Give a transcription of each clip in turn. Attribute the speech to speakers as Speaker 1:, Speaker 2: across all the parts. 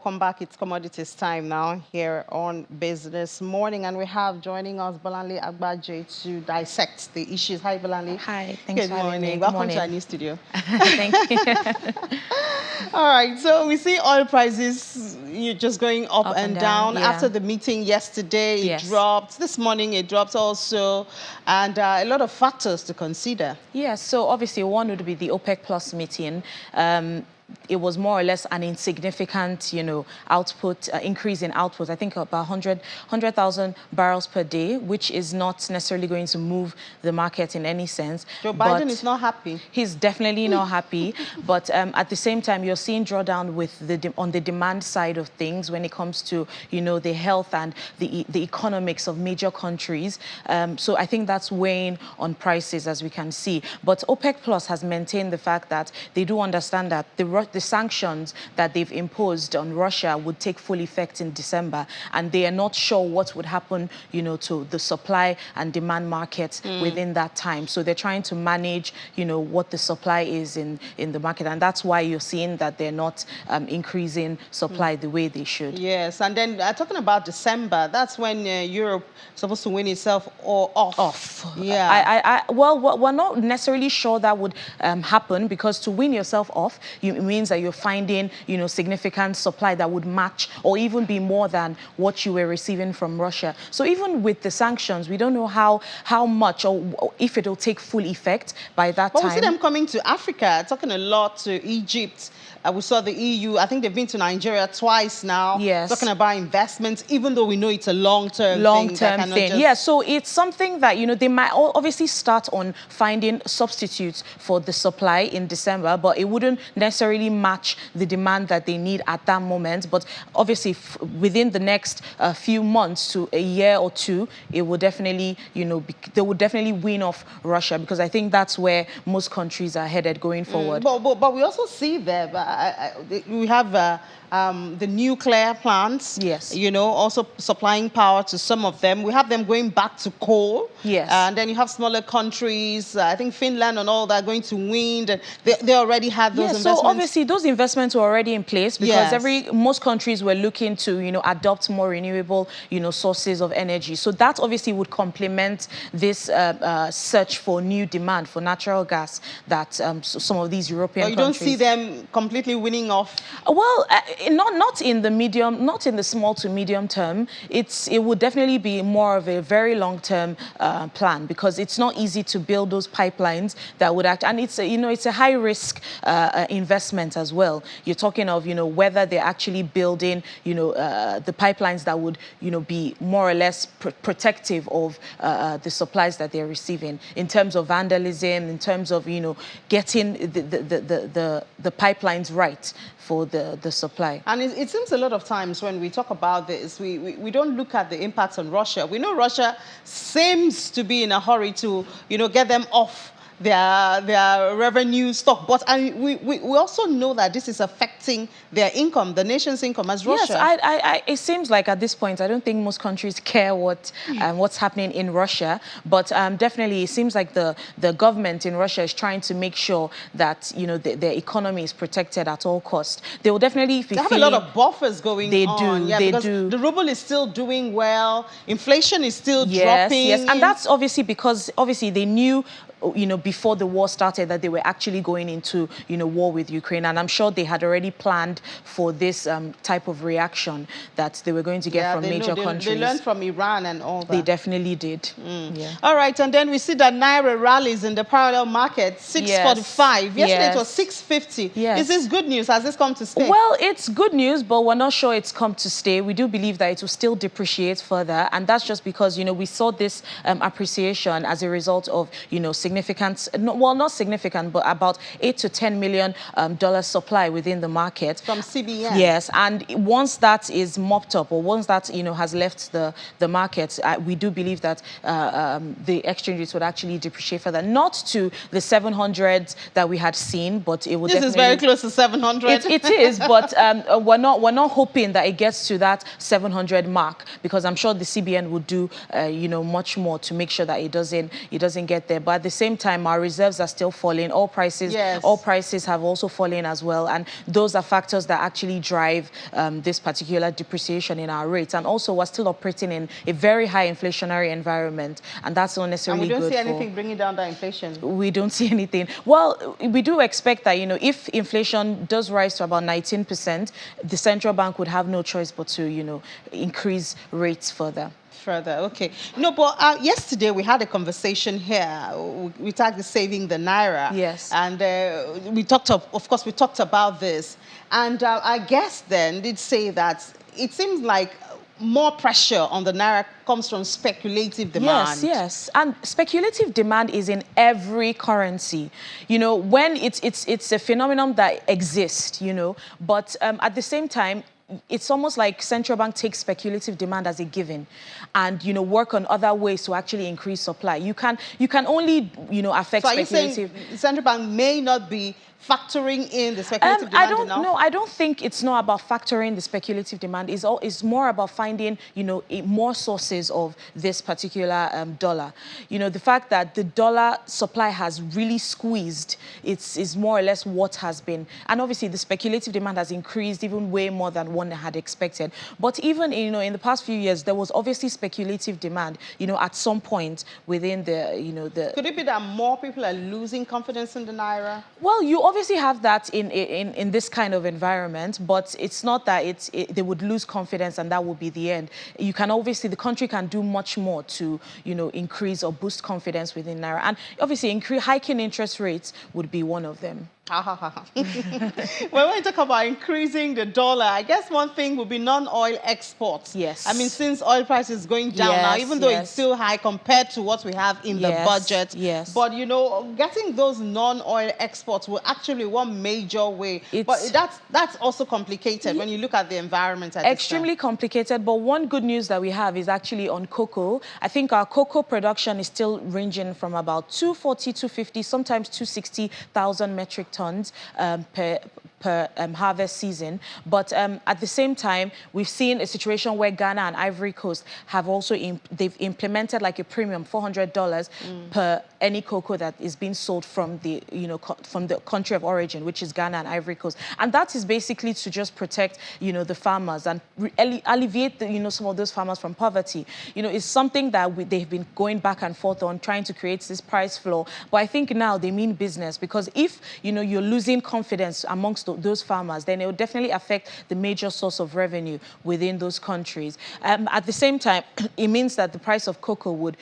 Speaker 1: welcome back. It's Commodities time now here on Business Morning, and we have joining us Bolanle Agbaje to dissect the issues. Hi, Bolanle.
Speaker 2: Hi, thanks for having me.
Speaker 1: Good morning. Welcome to our new studio.
Speaker 2: Thank you.
Speaker 1: All right, so we see oil prices just going up and down.
Speaker 2: Yeah.
Speaker 1: After the meeting yesterday, it dropped. This morning, it dropped also, and a lot of factors to consider.
Speaker 2: Yes, so obviously one would be the OPEC Plus meeting. It was more or less an insignificant, output, increase in output. I think about 100,000 barrels per day, which is not necessarily going to move the market in any sense.
Speaker 1: Joe Biden is not happy.
Speaker 2: He's definitely not happy. But at the same time, you're seeing drawdown with on the demand side of things when it comes to, the health and the economics of major countries. So I think that's weighing on prices, as we can see. But OPEC Plus has maintained the fact that they do understand that the sanctions that they've imposed on Russia would take full effect in December, and they are not sure what would happen, to the supply and demand markets within that time. So they're trying to manage, what the supply is in the market, and that's why you're seeing that they're not increasing supply the way they should.
Speaker 1: Yes, and then talking about December, that's when Europe is supposed to win itself off.
Speaker 2: Yeah. Well, we're not necessarily sure that would happen, because to win yourself off, it means that you're finding, significant supply that would match or even be more than what you were receiving from Russia. So even with the sanctions, we don't know how much or if it'll take full effect by that time.
Speaker 1: But we see them coming to Africa, talking a lot to Egypt. We saw the EU, I think they've been to Nigeria twice now.
Speaker 2: Yes.
Speaker 1: Talking about investments, even though we know it's a long-term thing.
Speaker 2: Yeah, so it's something that, they might obviously start on finding substitutes for the supply in December, but it wouldn't necessarily match the demand that they need at that moment. But obviously, within the next few months to a year or two, it will definitely, they would definitely win off Russia, because I think that's where most countries are headed going forward.
Speaker 1: But we also see there, we have the nuclear plants,
Speaker 2: yes,
Speaker 1: also supplying power to some of them. We have them going back to coal.
Speaker 2: Yes.
Speaker 1: And then you have smaller countries, I think Finland and all that, going to wind. And they already have those investments.
Speaker 2: So obviously those investments were already in place, because most countries were looking to, adopt more renewable, sources of energy. So that obviously would complement this search for new demand for natural gas that some of these European countries.
Speaker 1: You don't see them completely winning off?
Speaker 2: Well, not in the small to medium term. It would definitely be more of a very long-term plan, because it's not easy to build those pipelines that would act, and it's a high-risk investment as well. You're talking of whether they're actually building the pipelines that would be more or less protective of the supplies that they're receiving, in terms of vandalism, in terms of getting the pipelines right for the supply.
Speaker 1: And it seems a lot of times when we talk about this, we don't look at the impacts on Russia. We know Russia seems to be in a hurry to, get them off their revenue stock. But we also know that this is affecting their income, the nation's income as Russia.
Speaker 2: Yes, it seems like at this point, I don't think most countries care what's happening in Russia. But definitely, it seems like the government in Russia is trying to make sure that, their economy is protected at all costs. They will definitely be
Speaker 1: have a lot of buffers going on.
Speaker 2: They do.
Speaker 1: The ruble is still doing well. Inflation is still dropping.
Speaker 2: Yes, and that's obviously because they knew, before the war started, that they were actually going into, war with Ukraine. And I'm sure they had already planned for this type of reaction that they were going to get from major countries.
Speaker 1: They learned from Iran and all that.
Speaker 2: They definitely did. Yeah.
Speaker 1: All right, and then we see that Naira rallies in the parallel market, 645. Yesterday it was 650.
Speaker 2: Yes.
Speaker 1: Is this good news? Has this come to stay?
Speaker 2: Well, it's good news, but we're not sure it's come to stay. We do believe that it will still depreciate further, and that's just because, we saw this appreciation as a result of, significant, not significant, but about $8 to $10 million supply within the market.
Speaker 1: From CBN.
Speaker 2: Yes, and once that is mopped up, or once that, has left the market, we do believe that the exchange rate would actually depreciate further. Not to the 700s that we had seen, but it would
Speaker 1: This is very close to 700.
Speaker 2: It is, but we're not hoping that it gets to that 700 mark, because I'm sure the CBN would do, much more to make sure that it doesn't get there. But at the same time, our reserves are still falling. All prices have also fallen as well. And those are factors that actually drive this particular depreciation in our rates. And also, we're still operating in a very high inflationary environment. And that's not necessarily good.
Speaker 1: And we don't see anything bringing down that inflation.
Speaker 2: We don't see anything. Well, we do expect that, if inflation does rise to about 19%, the central bank would have no choice but to, increase rates further.
Speaker 1: Okay. No, but yesterday we had a conversation here. We tagged saving the naira.
Speaker 2: Yes.
Speaker 1: And we talked about this. And our guest then did say that it seems like more pressure on the naira comes from speculative demand.
Speaker 2: Yes. And speculative demand is in every currency. When it's a phenomenon that exists, but at the same time, it's almost like central bank takes speculative demand as a given and, work on other ways to actually increase supply. You can only, affect speculative.
Speaker 1: So are you saying the central bank may not be factoring in the speculative demand enough?
Speaker 2: No, I don't think it's not about factoring the speculative demand. It's more about finding, more sources of this particular dollar. The fact that the dollar supply has really squeezed, is more or less what has been. And obviously, the speculative demand has increased even way more than one had expected. But even, in the past few years, there was obviously speculative demand, at some point within the,
Speaker 1: Could it be that more people are losing confidence in the naira?
Speaker 2: Well, you obviously have that in this kind of environment, but it's not that they would lose confidence and that would be the end. You can obviously, the country can do much more to, increase or boost confidence within naira. And obviously, hiking interest rates would be one of them.
Speaker 1: Well, when you talk about increasing the dollar, I guess one thing would be non-oil exports.
Speaker 2: Yes.
Speaker 1: I mean, since oil price is going down now, even though it's still high compared to what we have in the budget.
Speaker 2: Yes.
Speaker 1: But, getting those non-oil exports will actually one major way. But that's also complicated when you look at the environment.
Speaker 2: Extremely complicated. But one good news that we have is actually on cocoa. I think our cocoa production is still ranging from about 240, 250, sometimes 260,000 metric tons per harvest season. But at the same time, we've seen a situation where Ghana and Ivory Coast have also they've implemented like a premium, $400 per any cocoa that is being sold from the from the country of origin, which is Ghana and Ivory Coast. And that is basically to just protect the farmers and alleviate some of those farmers from poverty. It's something that they've been going back and forth on, trying to create this price floor. But I think now they mean business, because if you're losing confidence amongst those farmers, then it will definitely affect the major source of revenue within those countries. At the same time, it means that the price of cocoa would,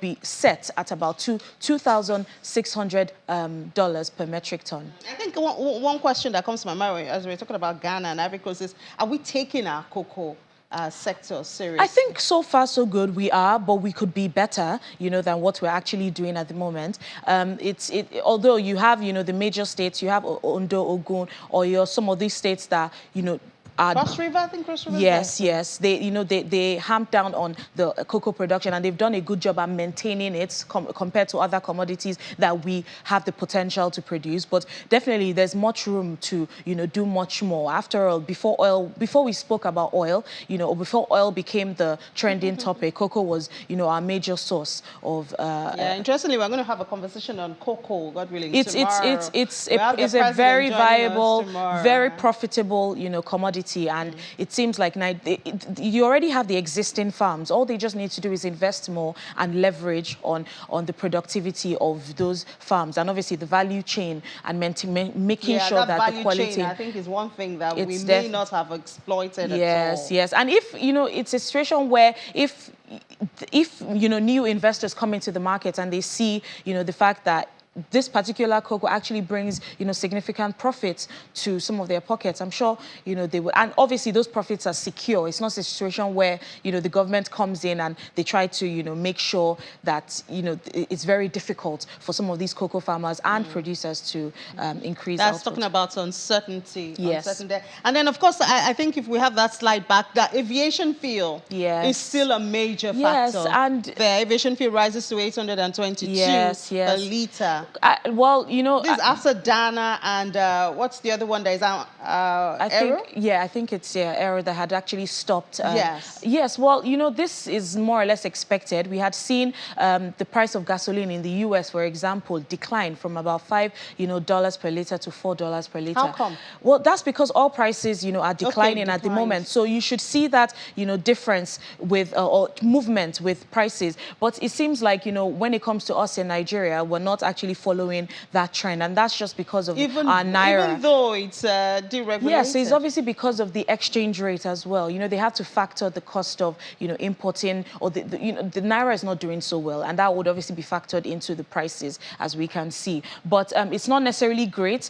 Speaker 2: be set at about $2,600 per metric ton.
Speaker 1: I think one question that comes to my mind as we're talking about Ghana and Ivory Coast is, are we taking our cocoa sector seriously?
Speaker 2: I think so far so good we are, but we could be better, than what we're actually doing at the moment. Although you have, the major states, you have Ondo, Ogun, or some of these states that,
Speaker 1: Cross River, I think Cross River.
Speaker 2: Yes. They hamp down on the cocoa production, and they've done a good job at maintaining it compared to other commodities that we have the potential to produce. But definitely, there's much room to do much more. After all, before we spoke about oil, or before oil became the trending topic, cocoa was our major source of.
Speaker 1: Interestingly, we're going to have a conversation on cocoa, God willing,
Speaker 2: tomorrow. It's a very viable, very profitable, commodity. And it seems like you already have the existing farms. All they just need to do is invest more and leverage on the productivity of those farms, and obviously the value chain, and making sure that the quality.
Speaker 1: Chain, I think, is one thing that we may not have exploited at all.
Speaker 2: Yes. And if it's a situation where if new investors come into the market and they see the fact that this particular cocoa actually brings, significant profits to some of their pockets, I'm sure, they will. And obviously, those profits are secure. It's not a situation where, the government comes in and they try to, make sure that, it's very difficult for some of these cocoa farmers and producers to increase output.
Speaker 1: That's talking about uncertainty.
Speaker 2: Yes.
Speaker 1: And then, of course, I think if we have that slide back, that aviation fuel is still a major factor.
Speaker 2: And
Speaker 1: the aviation fuel rises to 822 per litre. Dana?
Speaker 2: Well, you know,
Speaker 1: This is after Dana and what's the other one that is out?
Speaker 2: I think it's Aero that had actually stopped.
Speaker 1: Yes.
Speaker 2: Yes. Well, you know, this is more or less expected. We had seen the price of gasoline in the U.S., for example, decline from about $5 per liter to $4 per liter.
Speaker 1: How come?
Speaker 2: Well, that's because oil prices, you know, are declining at the moment. So you should see that, you know, difference with or movement with prices. But it seems like, you know, when it comes to us in Nigeria, we're not actually following that trend, and that's just because of our naira.
Speaker 1: Even though it's deregulated.
Speaker 2: Yes, it's obviously because of the exchange rate as well. You know, they have to factor the cost of, you know, importing, or you know, the naira is not doing so well, and that would obviously be factored into the prices, as we can see. But it's not necessarily great.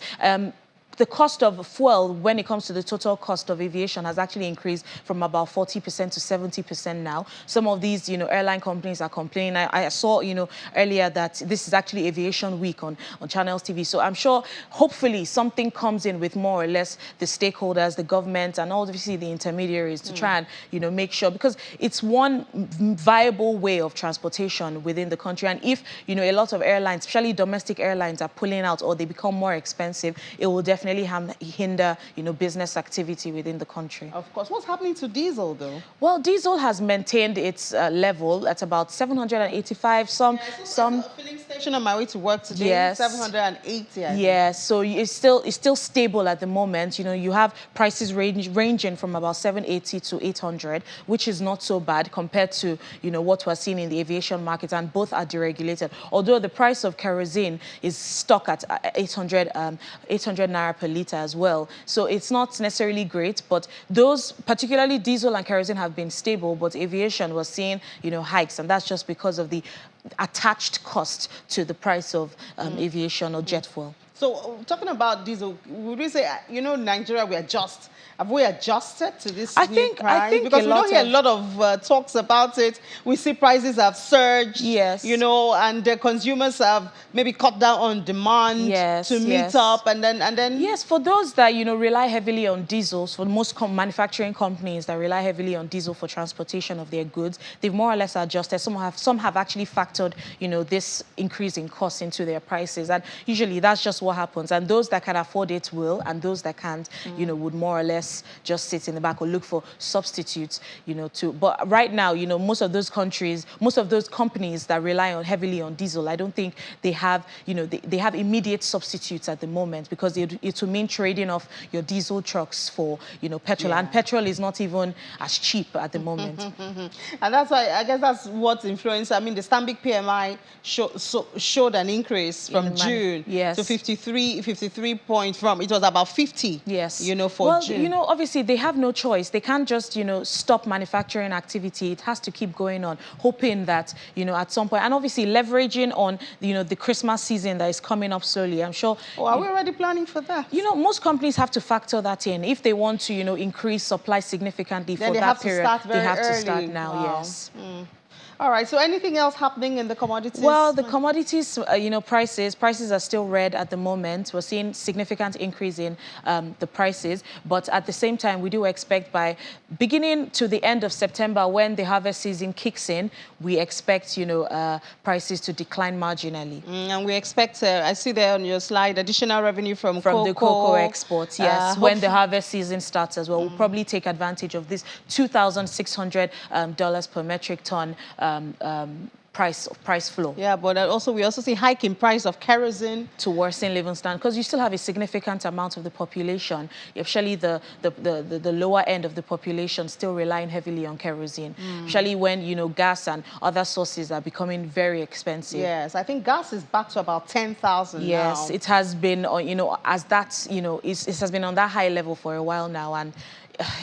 Speaker 2: The cost of fuel, when it comes to the total cost of aviation, has actually increased from about 40% to 70% now. Some of these, you know, airline companies are complaining. I saw, you know, earlier that this is actually Aviation Week on Channels TV. So I'm sure, hopefully, something comes in with more or less the stakeholders, the government, and obviously the intermediaries to try and, you know, make sure, because it's one viable way of transportation within the country. And if, you know, a lot of airlines, especially domestic airlines, are pulling out or they become more expensive, it will definitely hinder, you know, business activity within the country.
Speaker 1: Of course. What's happening to diesel, though?
Speaker 2: Well, diesel has maintained its level at about 785. Some
Speaker 1: a filling station on my way to work today.
Speaker 2: Yes.
Speaker 1: 780.
Speaker 2: Yes. So it's still stable at the moment. You know, you have prices ranging from about 780 to 800, which is not so bad compared to, you know, what we're seeing in the aviation market, and both are deregulated. Although the price of kerosene is stuck at 800 naira per liter as well. So it's not necessarily great, but those, particularly diesel and kerosene, have been stable, but aviation was seeing, you know, hikes, and that's just because of the attached cost to the price of aviation or jet fuel.
Speaker 1: So talking about diesel, would we say, you know, Nigeria, have we adjusted to this new price?
Speaker 2: I think
Speaker 1: because we don't hear a lot of talks about it. We see prices have surged.
Speaker 2: Yes.
Speaker 1: You know, and the consumers have maybe cut down on demand to meet up, and then.
Speaker 2: Yes, for those that, you know, rely heavily on diesels, for most manufacturing companies that rely heavily on diesel for transportation of their goods, they've more or less adjusted. Some have actually factored, you know, this increase in costs into their prices, and usually that's just what happens. And those that can afford it will, and those that can't, you know, would more or less just sit in the back or look for substitutes, you know, but right now, you know, most of those companies that rely heavily on diesel, I don't think they have, you know, they have immediate substitutes at the moment, because it will mean trading off your diesel trucks for, you know, petrol, and petrol is not even as cheap at the moment.
Speaker 1: And that's why, I guess that's what's influenced. I mean, the Stanbic PMI showed an increase from June to 53 points from, it was about 50, you know, for June.
Speaker 2: You know, obviously they have no choice. They can't just, you know, stop manufacturing activity. It has to keep going on, hoping that, you know, at some point, and obviously leveraging on, you know, the Christmas season that is coming up slowly. I'm sure.
Speaker 1: Oh, are we already planning for that?
Speaker 2: You know, most companies have to factor that in. If they want to, you know, increase supply significantly for that period, they have to start now, yes.
Speaker 1: All right, so anything else happening in the commodities?
Speaker 2: Well, the commodities, you know, prices are still red at the moment. We're seeing significant increase in the prices, but at the same time, we do expect by beginning to the end of September, when the harvest season kicks in, we expect, you know, prices to decline marginally.
Speaker 1: And we expect, I see there on your slide, additional revenue from
Speaker 2: the cocoa exports, yes, when the harvest season starts as well. We'll probably take advantage of this $2,600 per metric ton price flow.
Speaker 1: Yeah, but we also see hike in price of kerosene
Speaker 2: to worsen living standard, because you still have a significant amount of the population, especially the lower end of the population, still relying heavily on kerosene, especially when, you know, gas and other sources are becoming very expensive.
Speaker 1: Yes, I think gas is back to about 10,000
Speaker 2: Yes,
Speaker 1: now.
Speaker 2: it has been, you know, as that, you know, it has been on that high level for a while now, and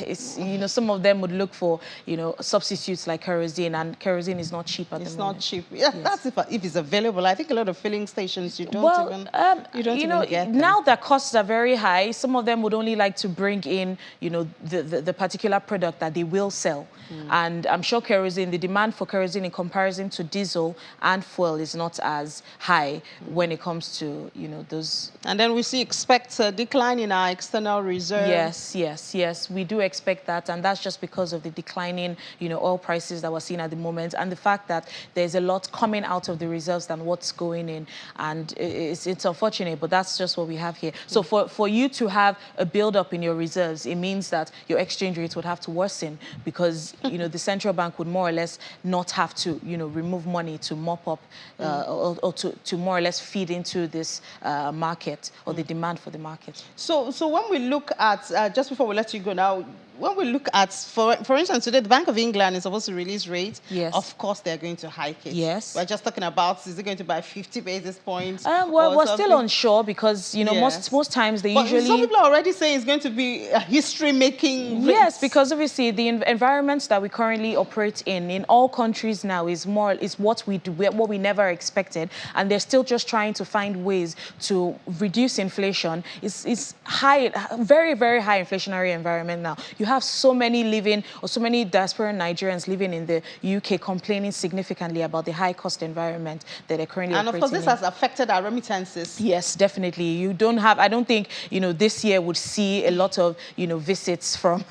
Speaker 2: it's, you know, some of them would look for, you know, substitutes like kerosene, and kerosene is not cheap at the moment. It's
Speaker 1: not cheap. Yeah, yes. That's if it's available. I think a lot of filling stations you don't even get them.
Speaker 2: Now that costs are very high, some of them would only like to bring in, you know, the particular product that they will sell. And I'm sure kerosene, the demand for kerosene in comparison to diesel and fuel is not as high when it comes to, you know, those.
Speaker 1: And then we expect a decline in our external reserve.
Speaker 2: Yes. We do expect that, and that's just because of the declining, oil prices that we're seeing at the moment, and the fact that there's a lot coming out of the reserves than what's going in, and it's unfortunate, but that's just what we have here. So for you to have a build-up in your reserves, it means that your exchange rate would have to worsen, because the central bank would more or less not have to remove money to mop up or to more or less feed into this market, or the demand for the market.
Speaker 1: So when we look at, just before we let you go now, when we look at, for instance, today the Bank of England is supposed to release rates.
Speaker 2: Yes.
Speaker 1: Of course, they're going to hike it.
Speaker 2: Yes.
Speaker 1: We're just talking about, is it going to buy 50 basis points?
Speaker 2: Well, we're still unsure, because, most times they usually...
Speaker 1: Some people are already saying it's going to be a history-making rate.
Speaker 2: Yes, because obviously the environment that we currently operate in all countries now is what we do, what we never expected, and they're still just trying to find ways to reduce inflation. It's high, very, very high inflationary environment now. You have so many diaspora Nigerians living in the UK complaining significantly about the high cost environment that they're currently operating in.
Speaker 1: And of course, this has affected our remittances.
Speaker 2: Yes, definitely. I don't think, this year would see a lot of, visits from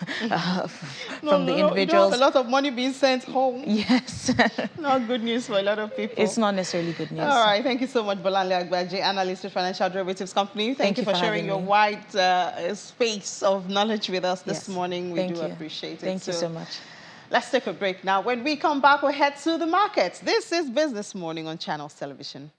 Speaker 2: the individuals.
Speaker 1: A lot of money being sent home.
Speaker 2: Yes.
Speaker 1: Not good news for a lot of people.
Speaker 2: It's not necessarily good news.
Speaker 1: All right. Thank you so much, Bolanle Agbaje, analyst with Financial Derivatives Company. Thank you for sharing your wide space of knowledge with us this morning. We do appreciate it.
Speaker 2: Thank you so much.
Speaker 1: Let's take a break now. When we come back, we'll head to the markets. This is Business Morning on Channels Television.